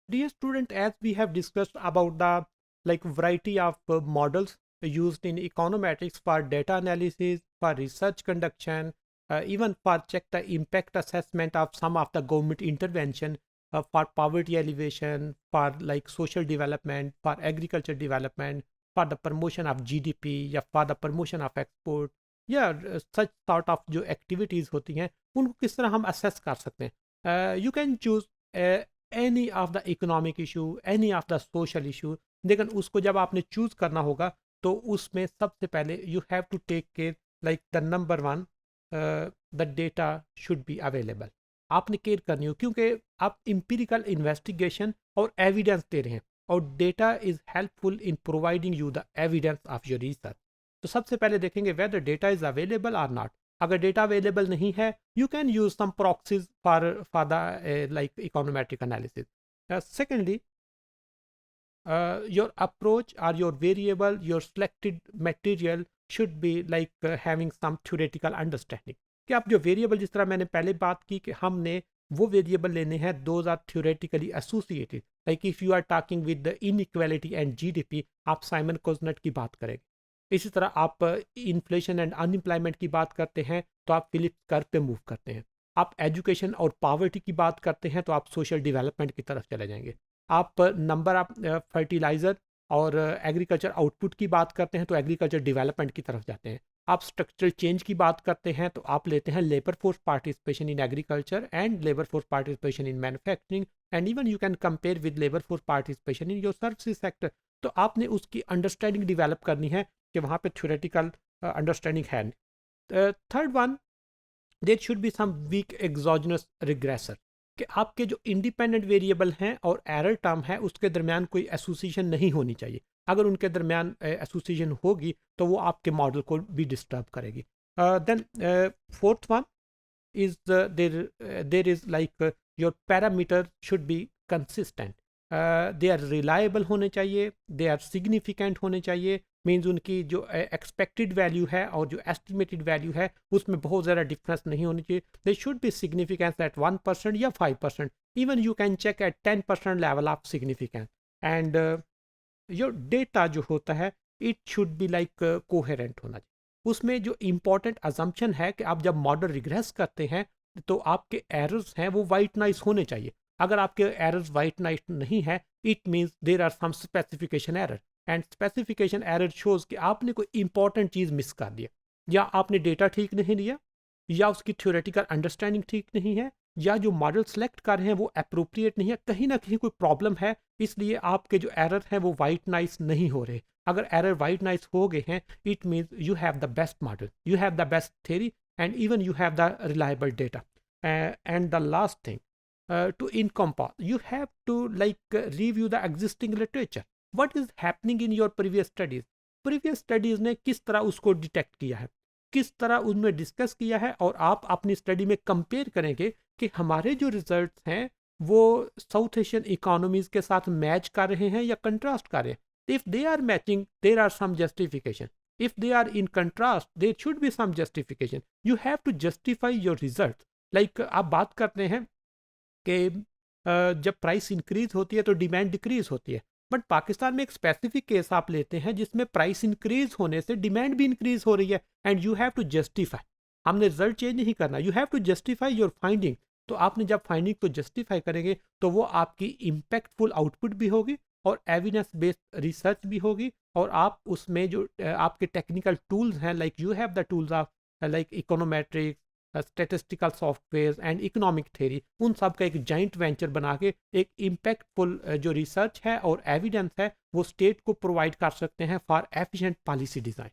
Dear student, as we have discussed about the variety of models used in econometrics for data analysis, for research conduction, even for check the impact assessment of some of the government intervention, for poverty alleviation, for social development, for agriculture development, for the promotion of GDP या for the promotion of export या such sort of जो activities होती हैं उनको किस तरह हम assess कर सकते हैं. You can choose any of the economic issue, any of the social issue, लेकिन उसको जब आपने चूज करना होगा तो उसमें सबसे पहले you have to take care the number one, the data should be available. आपने केयर करनी हो क्योंकि आप इंपीरिकल इन्वेस्टिगेशन और एविडेंस दे रहे हैं और data is helpful in providing you the evidence of your research. तो सबसे पहले देखेंगे वेदर डेटा इज अवेलेबल और नॉट. अगर डेटा अवेलेबल नहीं है you can use some proxies for the econometric analysis. Secondly, your approach or your variable, your selected material should be having some theoretical understanding. कि आप जो variable, जिस तरह मैंने पहले बात की कि हमने वो वेरिएबल लेने हैं those are theoretically associated. Like if you are talking with the inequality and GDP, आप साइमन कोजनेट की बात करेंगे. इसी तरह आप इन्फ्लेशन एंड अनएम्प्लॉयमेंट की बात करते हैं तो आप फिलिप्स कर्व पे मूव करते हैं. आप एजुकेशन और पॉवर्टी की बात करते हैं तो आप सोशल डेवलपमेंट की तरफ चले जाएंगे. आप नंबर ऑफ फर्टिलाइजर और एग्रीकल्चर आउटपुट की बात करते हैं तो एग्रीकल्चर डेवलपमेंट की तरफ जाते हैं. आप स्ट्रक्चरल चेंज की बात करते हैं तो आप लेते हैं labour force participation in agriculture and labour force participation in manufacturing and even you can compare with labour force participation in your services sector. तो आपने उसकी अंडरस्टैंडिंग डेवलप करनी है कि वहाँ पे थ्योरेटिकल अंडरस्टैंडिंग है. Third one, there should be some weak exogenous regressor, कि आपके जो इंडिपेंडेंट वेरिएबल हैं और एरर टर्म है उसके दरमियान कोई एसोसिएशन नहीं होनी चाहिए. अगर उनके दरमियान एसोसिएशन होगी तो वो आपके मॉडल को भी डिस्टर्ब करेगी. Then fourth one is there is your parameter should be consistent. They are reliable होने चाहिए, they are significant होने चाहिए. मीन्स उनकी जो एक्सपेक्टेड वैल्यू है और जो एस्टिमेटेड वैल्यू है उसमें बहुत ज़्यादा डिफरेंस नहीं होनी चाहिए. They should be significance at 1% या 5%. Even you can check at 10% level of significance. And your data जो होता है इट शुड बी कोहेरेंट होना चाहिए. उसमें जो इम्पोर्टेंट अजम्पशन है कि आप जब मॉडल रिग्रेस करते हैं तो आपके एरर्स हैं वो वाइट नॉइस होने चाहिए. अगर आपके एरर्स वाइट नॉइस नहीं है it means there are some specification error. And specification error shows कि आपने कोई इंपॉर्टेंट चीज़ मिस कर दिया, या आपने डेटा ठीक नहीं लिया, या उसकी थ्योरेटिकल अंडरस्टैंडिंग ठीक नहीं है, या जो मॉडल सेलेक्ट कर रहे हैं वो अप्रोप्रिएट नहीं है. कहीं ना कहीं कोई प्रॉब्लम है, इसलिए आपके जो एरर हैं वो वाइट नाइस नहीं हो रहे. अगर एरर वाइट नाइस हो गए हैं it means you have the best model, you have the best theory and even you have the reliable data. And the last thing, to encompass, you have to review the existing literature. What is happening in your previous studies? Previous studies ने किस तरह उसको detect किया है, किस तरह उनमें discuss किया है, और आप अपनी स्टडी में कंपेयर करेंगे कि हमारे जो रिजल्ट्स हैं वो साउथ एशियन इकोनॉमीज के साथ मैच कर रहे हैं या कंट्रास्ट कर रहे हैं. If they are matching there are some justification. If they are in contrast there should be some justification. You have to justify your result. आप बात करते हैं कि जब प्राइस इंक्रीज होती है तो डिमांड डिक्रीज होती है, बट पाकिस्तान में एक स्पेसिफिक केस आप लेते हैं जिसमें प्राइस इंक्रीज होने से डिमांड भी इंक्रीज हो रही है and you have to justify. हमने रिजल्ट चेंज नहीं करना, you have to justify your finding. तो आपने जब फाइंडिंग को जस्टिफाई करेंगे तो वो आपकी इम्पैक्टफुल आउटपुट भी होगी और एविडेंस बेस्ड रिसर्च भी होगी, और आप उसमें जो आपके टेक्निकल टूल्स हैं you have the tools of econometrics, statistical software and economic theory, उन सब का एक जॉइंट वेंचर बना के एक इम्पैक्टफुल जो रिसर्च है और एविडेंस है वो स्टेट को प्रोवाइड कर सकते हैं फॉर एफिशिएंट पॉलिसी डिज़ाइन.